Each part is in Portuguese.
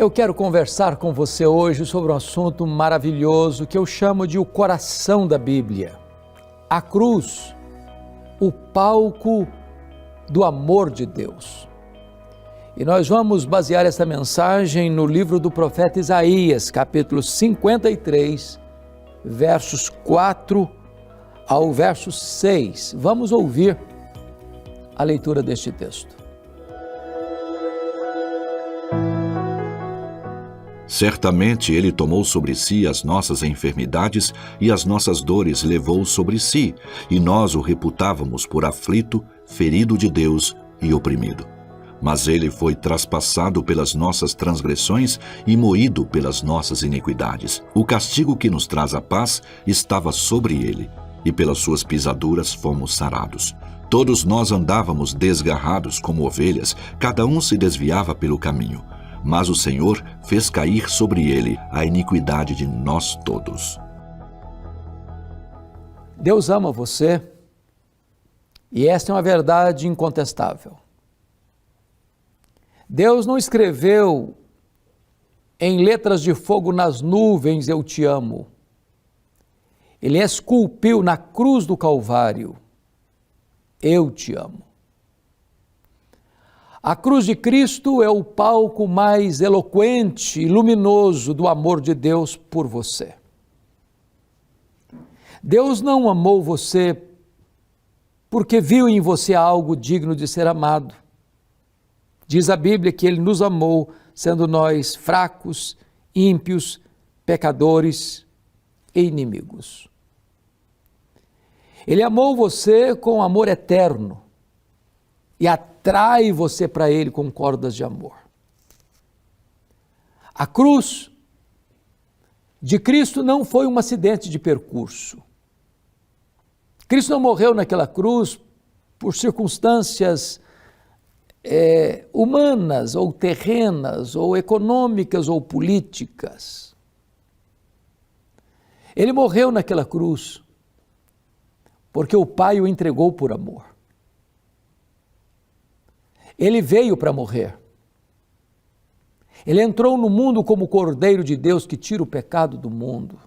Eu quero conversar com você hoje sobre um assunto maravilhoso que eu chamo de o coração da Bíblia. A cruz, o palco do amor de Deus. E nós vamos basear essa mensagem no livro do profeta Isaías, capítulo 53, versos 4 ao verso 6. Vamos ouvir a leitura deste texto. Certamente Ele tomou sobre si as nossas enfermidades e as nossas dores levou sobre si, e nós o reputávamos por aflito, ferido de Deus e oprimido. Mas Ele foi traspassado pelas nossas transgressões e moído pelas nossas iniquidades. O castigo que nos traz a paz estava sobre Ele, e pelas suas pisaduras fomos sarados. Todos nós andávamos desgarrados como ovelhas, cada um se desviava pelo caminho. Mas o Senhor fez cair sobre ele a iniquidade de nós todos. Deus ama você e esta é uma verdade incontestável. Deus não escreveu em letras de fogo nas nuvens, eu te amo. Ele esculpiu na cruz do Calvário, eu te amo. A cruz de Cristo é o palco mais eloquente e luminoso do amor de Deus por você. Deus não amou você porque viu em você algo digno de ser amado. Diz a Bíblia que Ele nos amou, sendo nós fracos, ímpios, pecadores e inimigos. Ele amou você com amor eterno e atrai você para Ele com cordas de amor. A cruz de Cristo não foi um acidente de percurso. Cristo não morreu naquela cruz por circunstâncias humanas, ou terrenas, ou econômicas, ou políticas. Ele morreu naquela cruz porque o Pai o entregou por amor. Ele veio para morrer. Ele entrou no mundo como o Cordeiro de Deus que tira o pecado do mundo.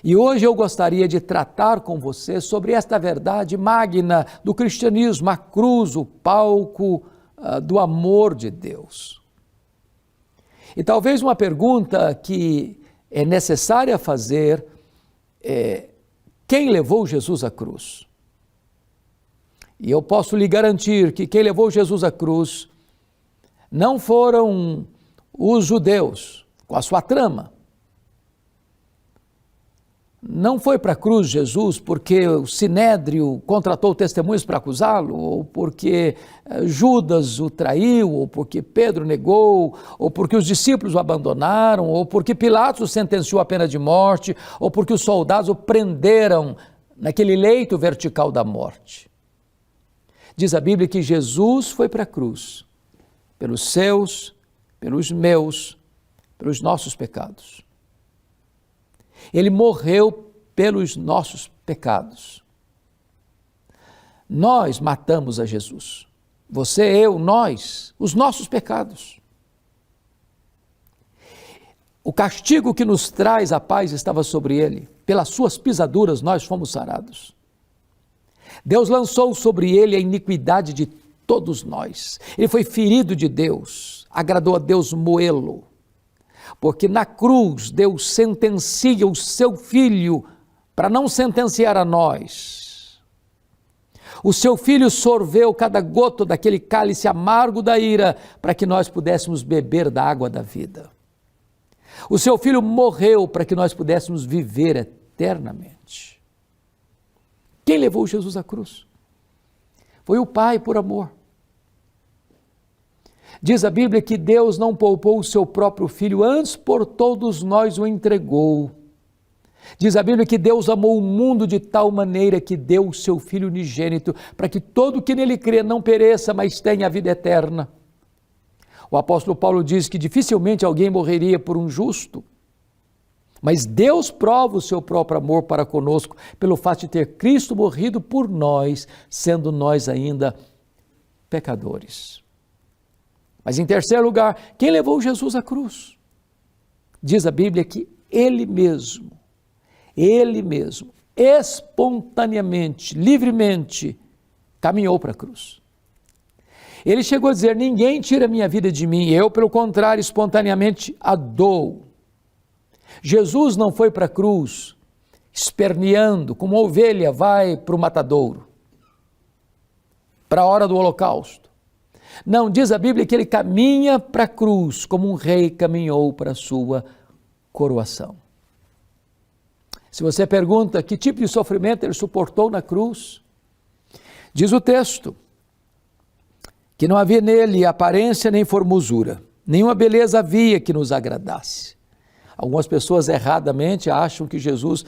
E hoje eu gostaria de tratar com você sobre esta verdade magna do cristianismo, a cruz, o palco do amor de Deus. E talvez uma pergunta que é necessária fazer é: quem levou Jesus à cruz? E eu posso lhe garantir que quem levou Jesus à cruz não foram os judeus, com a sua trama. Não foi para a cruz Jesus porque o Sinédrio contratou testemunhas para acusá-lo, ou porque Judas o traiu, ou porque Pedro negou, ou porque os discípulos o abandonaram, ou porque Pilatos o sentenciou à pena de morte, ou porque os soldados o prenderam naquele leito vertical da morte. Diz a Bíblia que Jesus foi para a cruz, pelos seus, pelos meus, pelos nossos pecados. Ele morreu pelos nossos pecados. Nós matamos a Jesus. Você, eu, nós, os nossos pecados. O castigo que nos traz a paz estava sobre ele. Pelas suas pisaduras nós fomos sarados. Deus lançou sobre ele a iniquidade de todos nós. Ele foi ferido de Deus, agradou a Deus moê-lo. Porque na cruz Deus sentencia o seu Filho para não sentenciar a nós. O seu Filho sorveu cada gota daquele cálice amargo da ira para que nós pudéssemos beber da água da vida. O seu Filho morreu para que nós pudéssemos viver eternamente. Quem levou Jesus à cruz? Foi o Pai por amor. Diz a Bíblia que Deus não poupou o seu próprio Filho, antes por todos nós o entregou. Diz a Bíblia que Deus amou o mundo de tal maneira que deu o seu Filho unigênito, para que todo que nele crê não pereça, mas tenha a vida eterna. O apóstolo Paulo diz que dificilmente alguém morreria por um justo, mas Deus prova o seu próprio amor para conosco, pelo fato de ter Cristo morrido por nós, sendo nós ainda pecadores. Mas em terceiro lugar, quem levou Jesus à cruz? Diz a Bíblia que ele mesmo, espontaneamente, livremente, caminhou para a cruz. Ele chegou a dizer: ninguém tira a minha vida de mim, eu, pelo contrário, espontaneamente a dou. Jesus não foi para a cruz esperneando, como uma ovelha vai para o matadouro, para a hora do holocausto. Não, diz a Bíblia que ele caminha para a cruz como um rei caminhou para a sua coroação. Se você pergunta que tipo de sofrimento ele suportou na cruz, diz o texto que não havia nele aparência nem formosura, nenhuma beleza havia que nos agradasse. Algumas pessoas erradamente acham que Jesus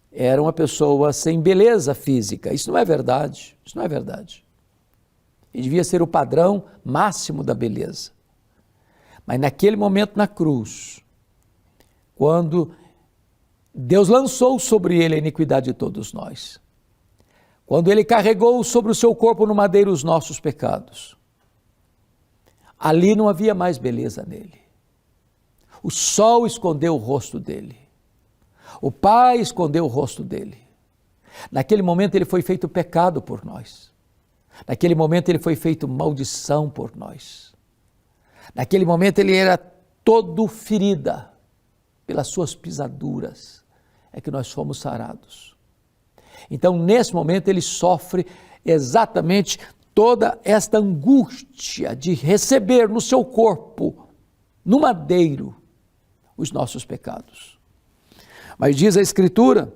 era uma pessoa sem beleza física. Isso não é verdade, isso não é verdade. Ele devia ser o padrão máximo da beleza. Mas naquele momento na cruz, quando Deus lançou sobre ele a iniquidade de todos nós, quando ele carregou sobre o seu corpo no madeiro os nossos pecados, ali não havia mais beleza nele. O sol escondeu o rosto dele. O Pai escondeu o rosto dele. Naquele momento ele foi feito pecado por nós. Naquele momento ele foi feito maldição por nós. Naquele momento ele era todo ferida. Pelas suas pisaduras é que nós fomos sarados. Então, nesse momento, ele sofre exatamente toda esta angústia de receber no seu corpo, no madeiro, os nossos pecados. Mas diz a Escritura,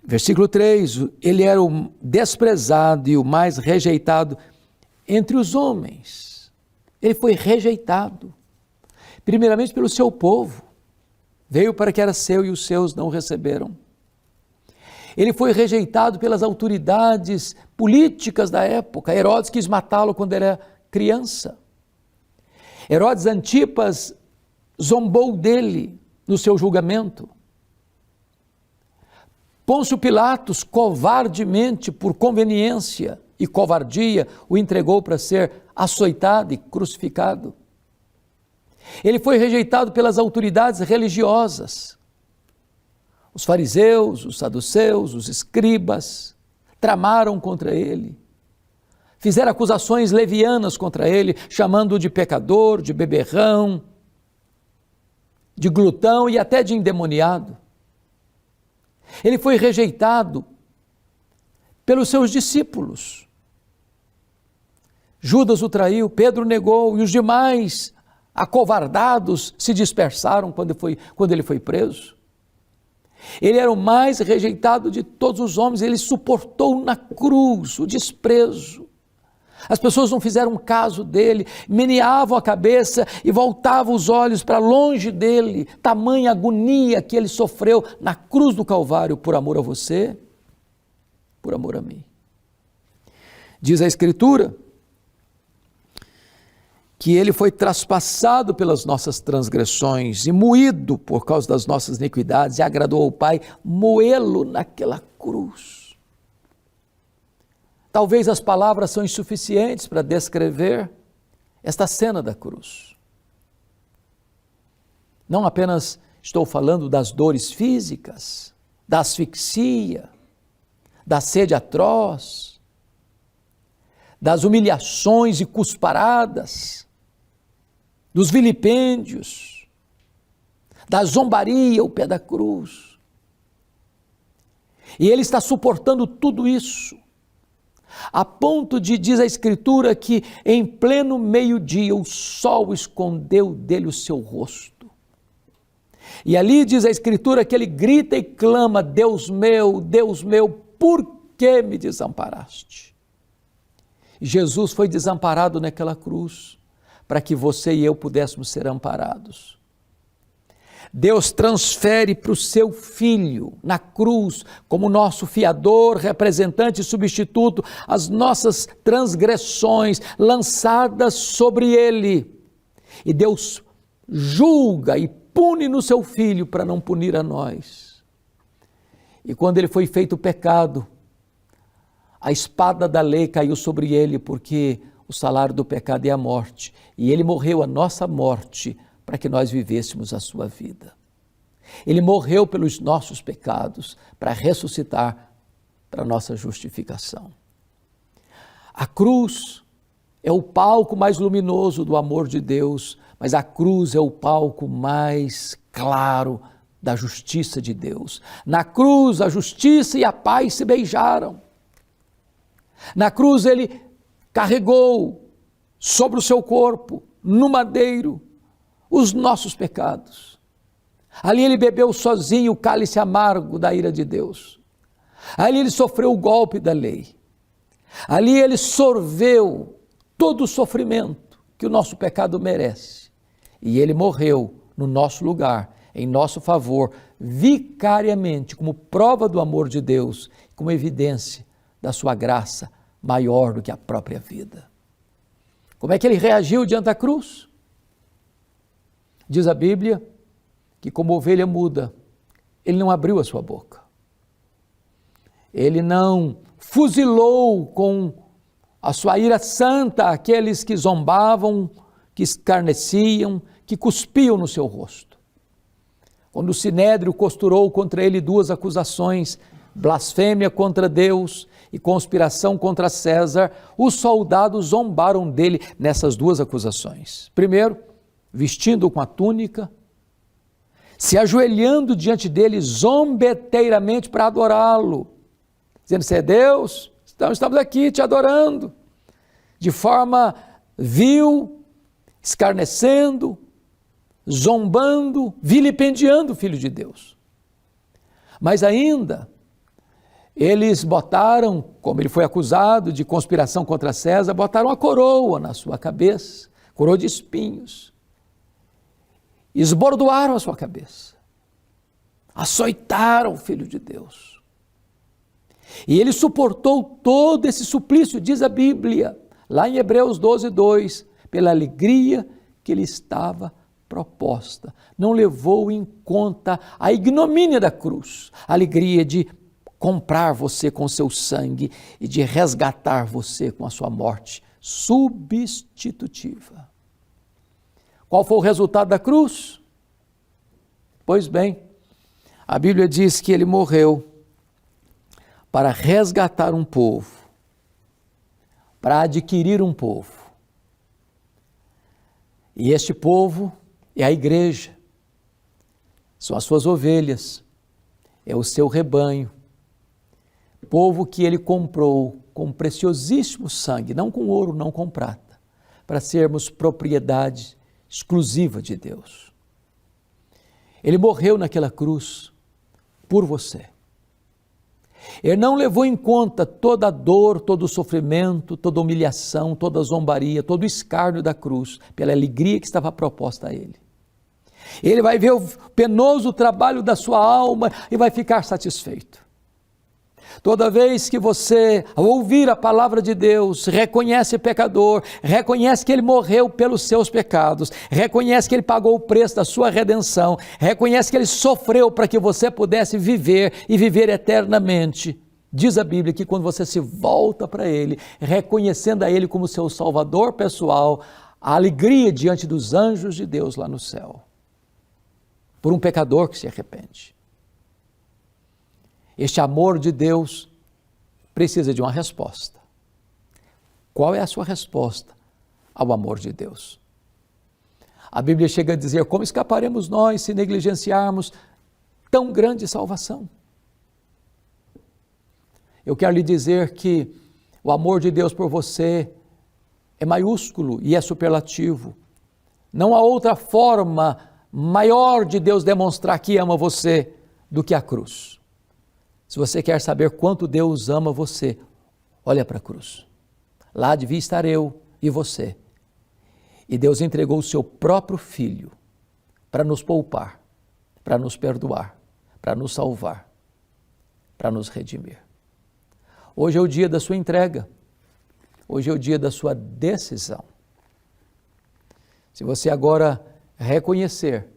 versículo 3, ele era o desprezado e o mais rejeitado entre os homens. Ele foi rejeitado, primeiramente pelo seu povo. Veio para que era seu e os seus não o receberam. Ele foi rejeitado pelas autoridades políticas da época. Herodes quis matá-lo quando era criança. Herodes Antipas zombou dele no seu julgamento. Pôncio Pilatos, covardemente, por conveniência e covardia, o entregou para ser açoitado e crucificado. Ele foi rejeitado pelas autoridades religiosas. Os fariseus, os saduceus, os escribas tramaram contra ele. Fizeram acusações levianas contra ele, chamando-o de pecador, de beberrão, de glutão e até de endemoniado. Ele foi rejeitado pelos seus discípulos. Judas o traiu, Pedro negou e os demais acovardados se dispersaram quando ele foi preso. Ele era o mais rejeitado de todos os homens, ele suportou na cruz o desprezo. As pessoas não fizeram caso dele, meneavam a cabeça e voltavam os olhos para longe dele, tamanha agonia que ele sofreu na cruz do Calvário por amor a você, por amor a mim. Diz a Escritura que ele foi traspassado pelas nossas transgressões e moído por causa das nossas iniquidades, e agradou ao Pai moê-lo naquela cruz. Talvez as palavras são insuficientes para descrever esta cena da cruz. Não apenas estou falando das dores físicas, da asfixia, da sede atroz, das humilhações e cusparadas, dos vilipêndios, da zombaria ao pé da cruz. E ele está suportando tudo isso, a ponto de, diz a Escritura, que em pleno meio-dia o sol escondeu dele o seu rosto. E ali diz a Escritura que ele grita e clama: Deus meu, por que me desamparaste? Jesus foi desamparado naquela cruz, para que você e eu pudéssemos ser amparados. Deus transfere para o seu Filho, na cruz, como nosso fiador, representante e substituto, as nossas transgressões lançadas sobre ele. E Deus julga e pune no seu Filho para não punir a nós. E quando ele foi feito pecado, a espada da lei caiu sobre ele, porque o salário do pecado é a morte, e ele morreu a nossa morte para que nós vivêssemos a sua vida. Ele morreu pelos nossos pecados para ressuscitar para a nossa justificação. A cruz é o palco mais luminoso do amor de Deus, mas a cruz é o palco mais claro da justiça de Deus. Na cruz, a justiça e a paz se beijaram. Na cruz, ele carregou sobre o seu corpo, no madeiro, os nossos pecados. Ali ele bebeu sozinho o cálice amargo da ira de Deus. Ali ele sofreu o golpe da lei. Ali ele sorveu todo o sofrimento que o nosso pecado merece. E ele morreu no nosso lugar, em nosso favor, vicariamente, como prova do amor de Deus, como evidência da sua graça maior do que a própria vida. Como é que ele reagiu diante da cruz? Diz a Bíblia que, como ovelha muda, ele não abriu a sua boca. Ele não fuzilou com a sua ira santa aqueles que zombavam, que escarneciam, que cuspiam no seu rosto. Quando o Sinédrio costurou contra ele duas acusações, blasfêmia contra Deus e conspiração contra César, os soldados zombaram dele nessas duas acusações. Primeiro, vestindo-o com a túnica, se ajoelhando diante dele zombeteiramente para adorá-lo, dizendo: "Você é Deus? Então estamos aqui te adorando", de forma vil, escarnecendo, zombando, vilipendiando o Filho de Deus. Mas ainda, eles botaram, como ele foi acusado de conspiração contra César, botaram a coroa na sua cabeça, coroa de espinhos, esbordoaram a sua cabeça, açoitaram o Filho de Deus. E ele suportou todo esse suplício, diz a Bíblia, lá em Hebreus 12:2, pela alegria que lhe estava proposta. Não levou em conta a ignomínia da cruz, a alegria de comprar você com seu sangue e de resgatar você com a sua morte substitutiva. Qual foi o resultado da cruz? Pois bem, a Bíblia diz que ele morreu para resgatar um povo, para adquirir um povo. E este povo é a igreja, são as suas ovelhas, é o seu rebanho, povo que ele comprou com preciosíssimo sangue, não com ouro, não com prata, para sermos propriedade exclusiva de Deus. Ele morreu naquela cruz por você. Ele não levou em conta toda a dor, todo o sofrimento, toda a humilhação, toda a zombaria, todo o escárnio da cruz, pela alegria que estava proposta a ele. Ele vai ver o penoso trabalho da sua alma e vai ficar satisfeito. Toda vez que você, ao ouvir a palavra de Deus, reconhece pecador, reconhece que ele morreu pelos seus pecados, reconhece que ele pagou o preço da sua redenção, reconhece que ele sofreu para que você pudesse viver e viver eternamente. Diz a Bíblia que quando você se volta para ele, reconhecendo a ele como seu salvador pessoal, a alegria diante dos anjos de Deus lá no céu, por um pecador que se arrepende. Este amor de Deus precisa de uma resposta. Qual é a sua resposta ao amor de Deus? A Bíblia chega a dizer: como escaparemos nós se negligenciarmos tão grande salvação? Eu quero lhe dizer que o amor de Deus por você é maiúsculo e é superlativo. Não há outra forma maior de Deus demonstrar que ama você do que a cruz. Se você quer saber quanto Deus ama você, olha para a cruz. Lá devia estar eu e você. E Deus entregou o seu próprio Filho para nos poupar, para nos perdoar, para nos salvar, para nos redimir. Hoje é o dia da sua entrega. Hoje é o dia da sua decisão. Se você agora reconhecer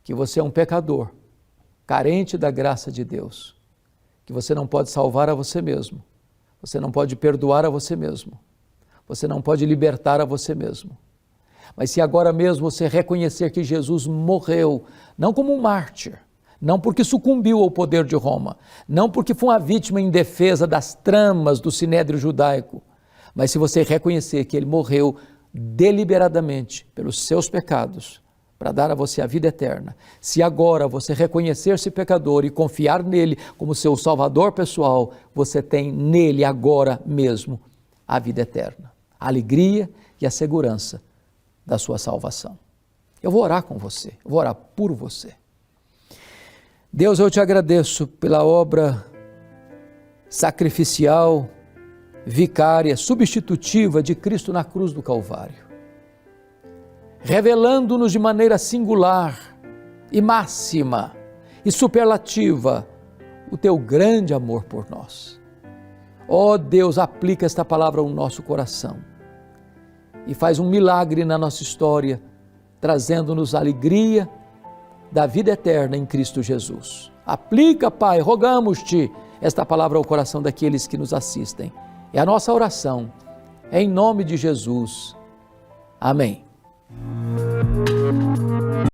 que você é um pecador, carente da graça de Deus, que você não pode salvar a você mesmo, você não pode perdoar a você mesmo, você não pode libertar a você mesmo. Mas se agora mesmo você reconhecer que Jesus morreu, não como um mártir, não porque sucumbiu ao poder de Roma, não porque foi uma vítima indefesa das tramas do sinédrio judaico, mas se você reconhecer que ele morreu deliberadamente pelos seus pecados, para dar a você a vida eterna, se agora você reconhecer-se pecador e confiar nele como seu salvador pessoal, você tem nele agora mesmo a vida eterna, a alegria e a segurança da sua salvação. Eu vou orar com você, eu vou orar por você. Deus, eu te agradeço pela obra sacrificial, vicária, substitutiva de Cristo na cruz do Calvário, revelando-nos de maneira singular e máxima e superlativa o teu grande amor por nós. Ó Deus, aplica esta palavra ao nosso coração e faz um milagre na nossa história, trazendo-nos a alegria da vida eterna em Cristo Jesus. Aplica, Pai, rogamos-te esta palavra ao coração daqueles que nos assistem. É a nossa oração, em nome de Jesus. Amém.